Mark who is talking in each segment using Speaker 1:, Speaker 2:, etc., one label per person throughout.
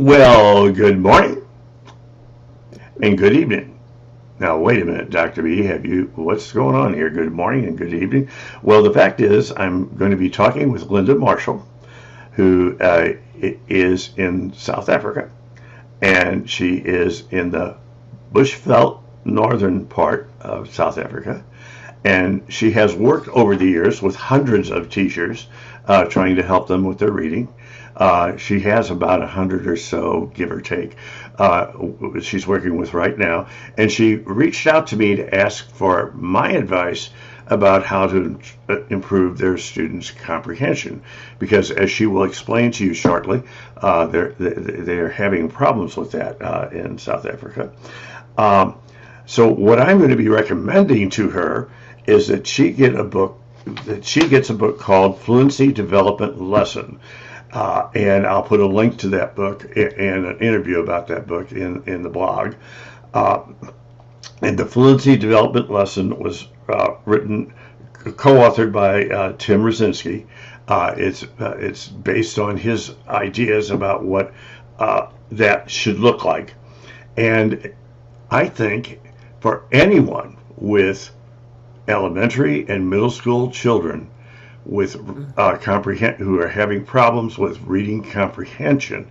Speaker 1: Well, good morning and good evening. Now, wait a minute, Dr. B, what's going on here? Good morning and good evening. Well, the fact is, I'm going to be talking with Linda Marshall, who is in South Africa, and she is in the Bushveld northern part of South Africa. And she has worked over the years with hundreds of teachers trying to help them with their reading. She has about 100 or so, give or take, she's working with right now. And she reached out to me to ask for my advice about how to improve their students' comprehension. Because as she will explain to you shortly, they're having problems with that in South Africa. So what I'm going to be recommending to her is that she gets a book called Fluency Development Lesson. And I'll put a link to that book and an interview about that book in the blog. And the Fluency Development Lesson was co-authored by Tim Rosinski. It's based on his ideas about what that should look like. And I think for anyone with elementary and middle school children with who are having problems with reading comprehension,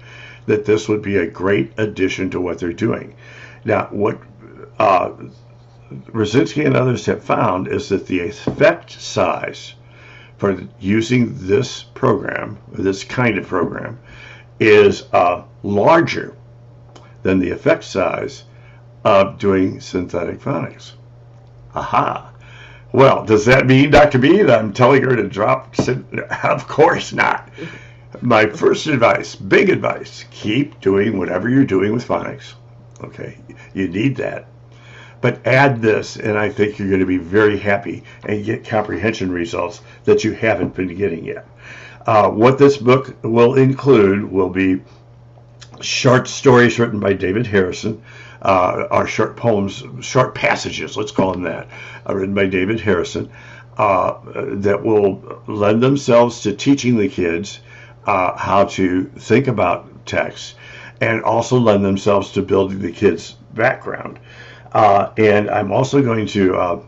Speaker 1: that this would be a great addition to what they're doing. Now, what Rosinski and others have found is that the effect size for using this program, this kind of program, is larger than the effect size of doing synthetic phonics. Aha. Well, does that mean, Dr. B, that I'm telling her to drop? Of course not. My first advice, big advice, keep doing whatever you're doing with phonics. Okay, you need that. But add this, and I think you're going to be very happy and get comprehension results that you haven't been getting yet. What this book will include will be short stories written by David Harrison, are short poems, short passages, let's call them that, written by David Harrison, that will lend themselves to teaching the kids how to think about text, and also lend themselves to building the kids' background. And I'm also going to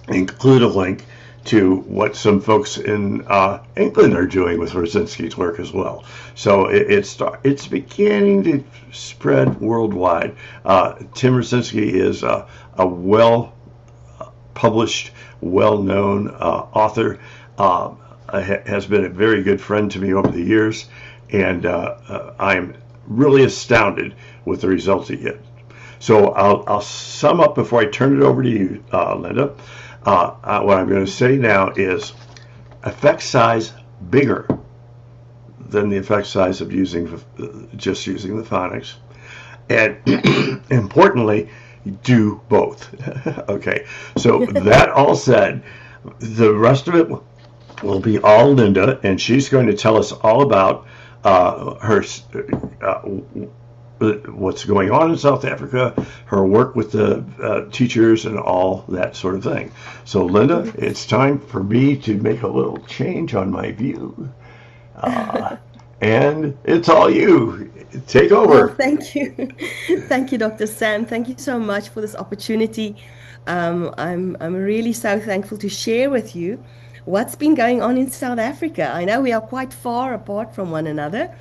Speaker 1: include a link to what some folks in England are doing with Rosinski's work as well. So it's beginning to spread worldwide. Tim Rosinski is a well-published, well-known author, has been a very good friend to me over the years, and I'm really astounded with the results he gets. So I'll sum up before I turn it over to you, Linda. What I'm going to say now is effect size bigger than the effect size of just using the phonics, and importantly, do both. Okay, so that all said, the rest of it will be all Linda, and she's going to tell us all about her what's going on in South Africa, her work with the teachers, and all that sort of thing. So, Linda, it's time for me to make a little change on my view. And it's all you. Take over.
Speaker 2: Well, thank you. Thank you, Dr. Sam. Thank you so much for this opportunity. I'm really so thankful to share with you what's been going on in South Africa. I know we are quite far apart from one another,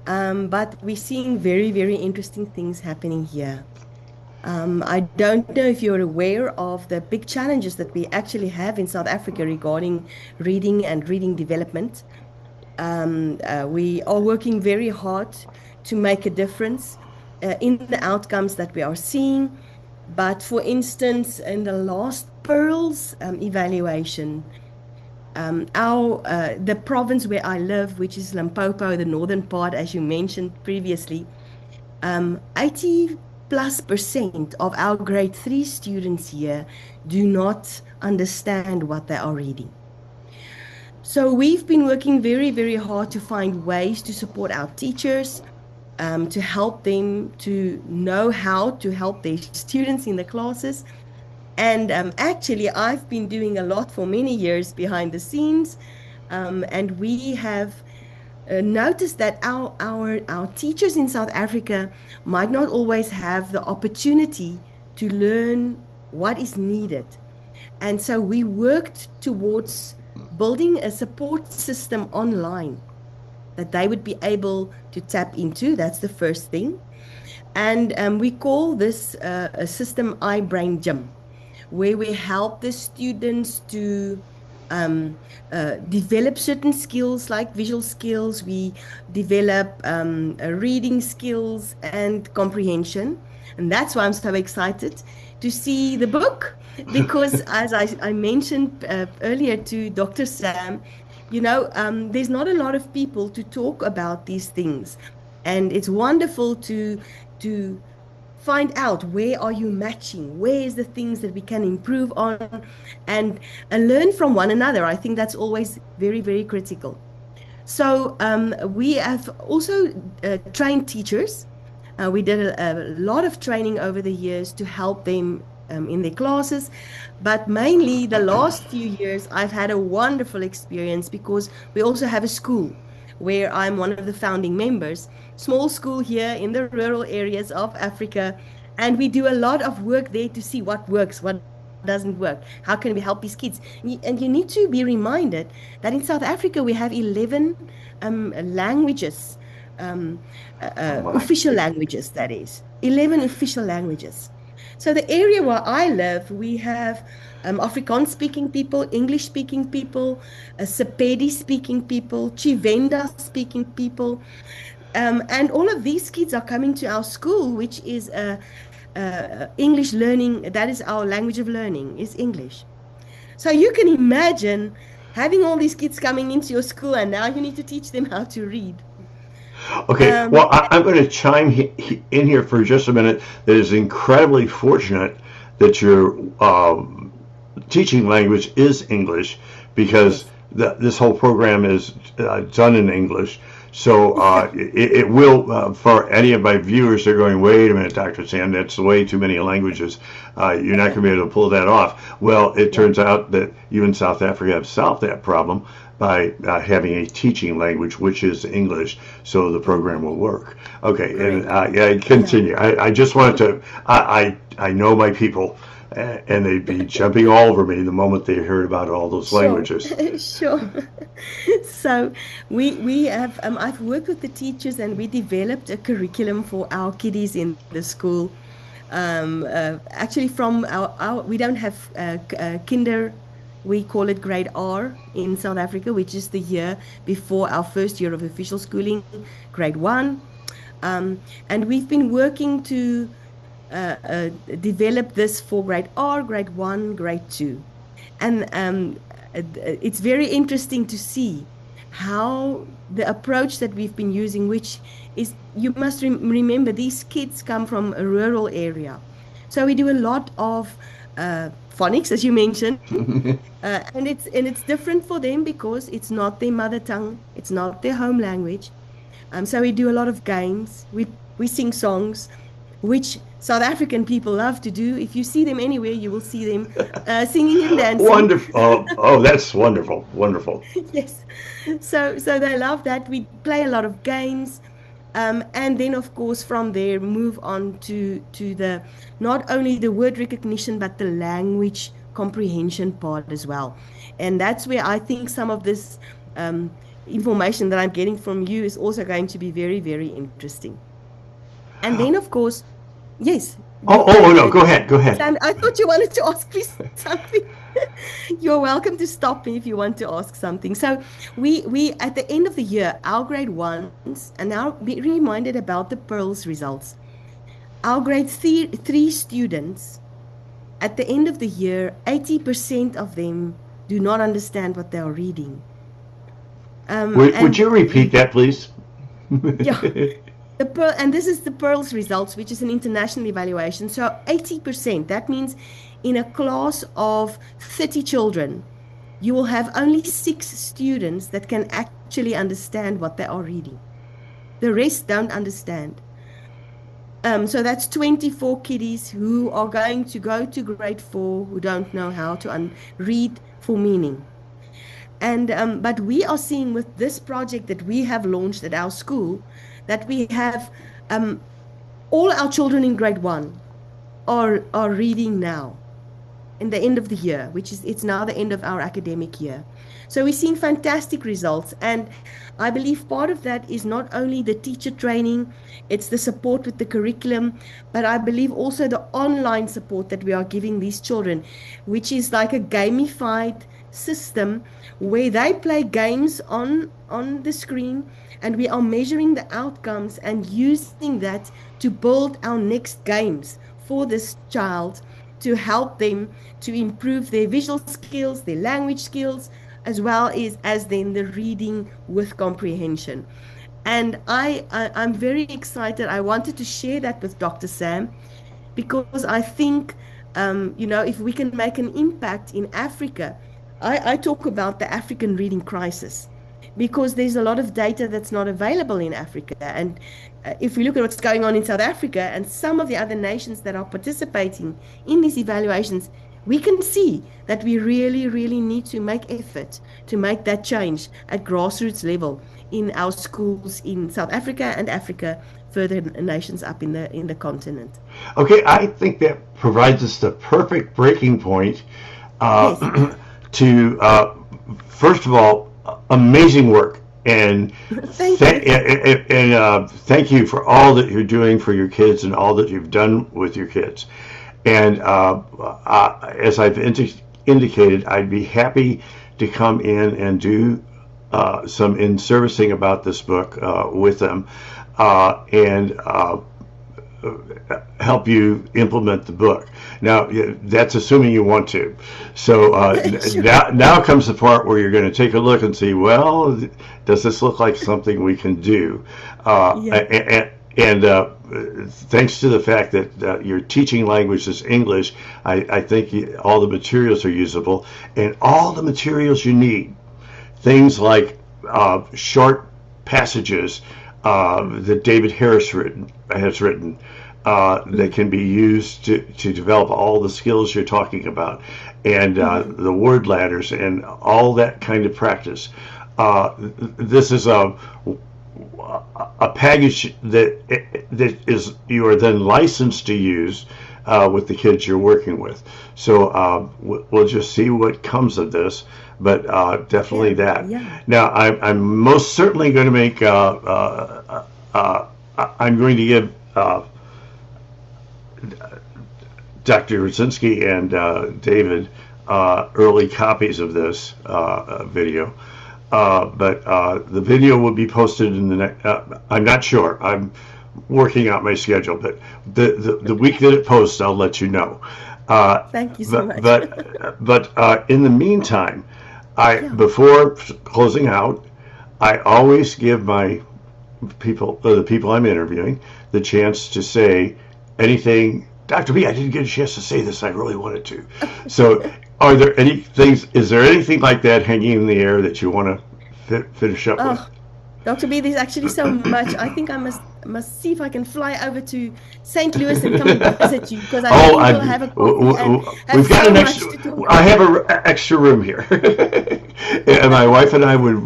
Speaker 2: but we're seeing very, very interesting things happening here. I don't know if you're aware of the big challenges that we actually have in South Africa regarding reading and reading development. We are working very hard to make a difference in the outcomes that we are seeing. But for instance, in the last Pearls evaluation, the province where I live, which is Limpopo, the northern part, as you mentioned previously, 80+% of our grade 3 students here do not understand what they are reading. So we've been working very, very hard to find ways to support our teachers, to help them to know how to help their students in the classes. And actually, I've been doing a lot for many years behind the scenes, and we have noticed that our teachers in South Africa might not always have the opportunity to learn what is needed. And so we worked towards building a support system online that they would be able to tap into. That's the first thing. And we call this a system iBrain Gym, where we help the students to develop certain skills like visual skills. We develop reading skills and comprehension. And that's why I'm so excited to see the book, because as I mentioned earlier to Dr. Sam, there's not a lot of people to talk about these things. And it's wonderful to find out where are you matching, where is the things that we can improve on, and learn from one another. I think that's always very, very critical. So we have also trained teachers. We did a lot of training over the years to help them in their classes, but mainly the last few years I've had a wonderful experience because we also have a school where I'm one of the founding members, small school here in the rural areas of Africa. And we do a lot of work there to see what works, what doesn't work. How can we help these kids? And you need to be reminded that in South Africa, we have 11 languages, official languages, that is, 11 official languages. So the area where I live, we have Afrikaans-speaking people, English-speaking people, Sepedi-speaking people, Chivenda-speaking people, and all of these kids are coming to our school, which is English learning. That is our language of learning, is English. So you can imagine having all these kids coming into your school, and now you need to teach them how to read.
Speaker 1: Okay, well, I'm going to chime in here for just a minute. That is incredibly fortunate that your teaching language is English, because this whole program is done in English. So it will, for any of my viewers, they're going, wait a minute, Dr. Sam, that's way too many languages. You're not going to be able to pull that off. Well, it turns out that you in South Africa have solved that problem by having a teaching language, which is English, so the program will work. Okay, and yeah, continue. I just wanted to, I know my people, and they'd be jumping all over me the moment they heard about all those languages.
Speaker 2: Sure. So we have, I've worked with the teachers, and we developed a curriculum for our kiddies in the school. Actually, from we don't have kinder. We call it grade R in South Africa, which is the year before our first year of official schooling, grade 1. And we've been working to develop this for grade R, grade 1, grade 2. And it's very interesting to see how the approach that we've been using, which is, you must remember, these kids come from a rural area. So we do a lot of phonics, as you mentioned, and it's different for them because it's not their mother tongue, it's not their home language. So we do a lot of games. We sing songs, which South African people love to do. If you see them anywhere, you will see them singing and dancing.
Speaker 1: Wonderful! Oh, that's wonderful, wonderful.
Speaker 2: Yes, so they love that. We play a lot of games. And then, of course, from there, move on to the not only the word recognition, but the language comprehension part as well. And that's where I think some of this information that I'm getting from you is also going to be very, very interesting. And then, of course, yes.
Speaker 1: Oh no, go ahead.
Speaker 2: Sam, I thought you wanted to ask me something. You're welcome to stop me if you want to ask something. So we at the end of the year, our grade 1s, and now be reminded about the Pearls results. Our grade 3 students, at the end of the year, 80% of them do not understand what they are reading.
Speaker 1: Would you repeat that, please?
Speaker 2: Yeah. And this is the Pearls results, which is an international evaluation. So 80%, that means in a class of 30 children, you will have only 6 students that can actually understand what they are reading. The rest don't understand. So that's 24 kiddies who are going to go to grade 4 who don't know how to read for meaning. And but we are seeing with this project that we have launched at our school that we have um, all our children in grade one are reading now in the end of the year, which is it's now the end of our academic year. So we're seeing fantastic results. And I believe part of that is not only the teacher training, it's the support with the curriculum, but I believe also the online support that we are giving these children, which is like a gamified system where they play games on the screen and we are measuring the outcomes and using that to build our next games for this child to help them to improve their visual skills, their language skills, as well as then the reading with comprehension. And I'm very excited. I wanted to share that with Dr. Sam because I think, if we can make an impact in Africa, I talk about the African reading crisis because there's a lot of data that's not available in Africa. And if we look at what's going on in South Africa and some of the other nations that are participating in these evaluations, we can see that we really, really need to make effort to make that change at grassroots level in our schools in South Africa and Africa, further nations up in the continent.
Speaker 1: Okay, I think that provides us the perfect breaking point
Speaker 2: Yes,
Speaker 1: to, first of all, amazing work. And
Speaker 2: thank you.
Speaker 1: thank you for all that you're doing for your kids and all that you've done with your kids. And as I've indicated, I'd be happy to come in and do some in-servicing about this book with them and help you implement the book. Now, that's assuming you want to. So
Speaker 2: Sure.
Speaker 1: now comes the part where you're going to take a look and see, well, does this look like something we can do?
Speaker 2: Yeah.
Speaker 1: And thanks to the fact that your teaching language is English, I think all the materials are usable. And all the materials you need, things like short passages that David Harris has written that can be used to develop all the skills you're talking about, and the word ladders and all that kind of practice. This is a package that is you are then licensed to use with the kids you're working with. So we'll just see what comes of this, but definitely
Speaker 2: Yeah.
Speaker 1: that.
Speaker 2: Yeah.
Speaker 1: Now I'm most certainly going to make. I'm going to give Dr. Rudzinski and David early copies of this video. But the video will be posted in the next. I'm not sure. I'm working out my schedule, but the week that it posts, I'll let you know.
Speaker 2: Thank you so
Speaker 1: But
Speaker 2: much.
Speaker 1: in the meantime, I
Speaker 2: Yeah.
Speaker 1: before closing out, I always give my people, the people I'm interviewing, the chance to say anything. Dr. B, I didn't get a chance to say this. I really wanted to. So, are there any things? Is there anything like that hanging in the air that you want to finish up with?
Speaker 2: Oh, Dr. B, there's actually so much. I think I must see if I can fly over to St. Louis and come and visit you because I
Speaker 1: Oh,
Speaker 2: really will have a coffee and have
Speaker 1: we've got
Speaker 2: so
Speaker 1: an
Speaker 2: much
Speaker 1: extra.
Speaker 2: to talk
Speaker 1: I have
Speaker 2: about.
Speaker 1: an extra room here, and my wife and I would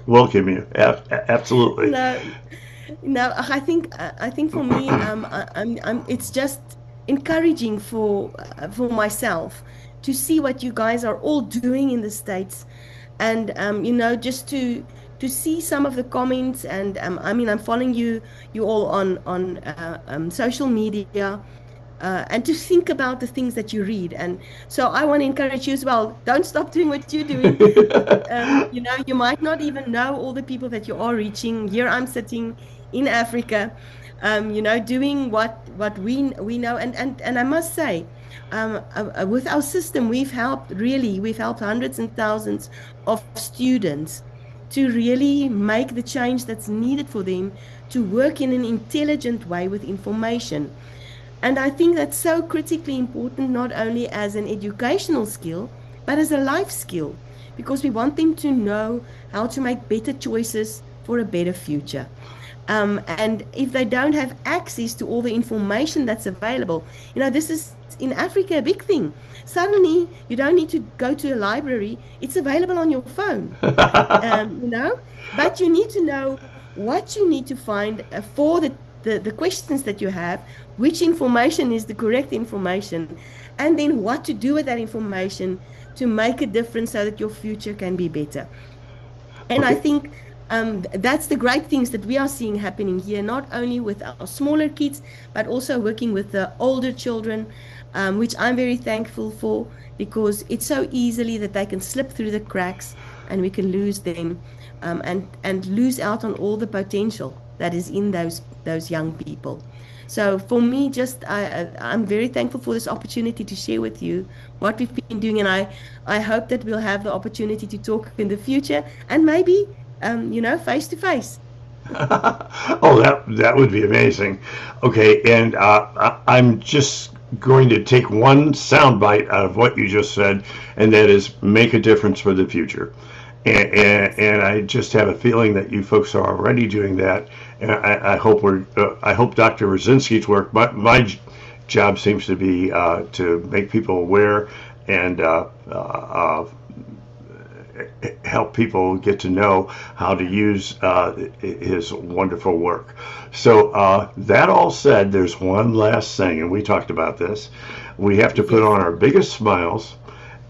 Speaker 1: welcome you. Absolutely.
Speaker 2: No, no, I think for me, it's just encouraging for myself to see what you guys are all doing in the States, and just to see some of the comments, and I mean, I'm following you all on social media. And to think about the things that you read. And so I want to encourage you as well. Don't stop doing what you're doing. You might not even know all the people that you are reaching. Here I'm sitting in Africa, doing what we know. And I must say, with our system, we've helped hundreds and thousands of students to really make the change that's needed for them to work in an intelligent way with information. And I think that's so critically important, not only as an educational skill, but as a life skill, because we want them to know how to make better choices for a better future. And if they don't have access to all the information that's available, this is in Africa a big thing. Suddenly, you don't need to go to a library, it's available on your phone, but you need to know what you need to find for the questions that you have, which information is the correct information, and then what to do with that information to make a difference so that your future can be better. And I
Speaker 1: Okay.
Speaker 2: think that's the great things that we are seeing happening here, not only with our smaller kids, but also working with the older children, which I'm very thankful for, because it's so easily that they can slip through the cracks and we can lose them, and lose out on all the potential that is in those young people. So for me, I'm very thankful for this opportunity to share with you what we've been doing, and I hope that we'll have the opportunity to talk in the future, and maybe face to face.
Speaker 1: Oh, that would be amazing. Okay, and I'm just going to take one soundbite out of what you just said, and that is make a difference for the future. And I just have a feeling that you folks are already doing that. And I hope Dr. Rosinski's work. My job seems to be to make people aware and help people get to know how to use his wonderful work. So that all said, there's one last thing, and we talked about this. We have to put
Speaker 2: Yes.
Speaker 1: on our biggest smiles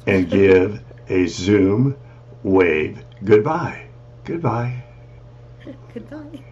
Speaker 1: and give a Zoom wave goodbye. Goodbye.
Speaker 2: Goodbye.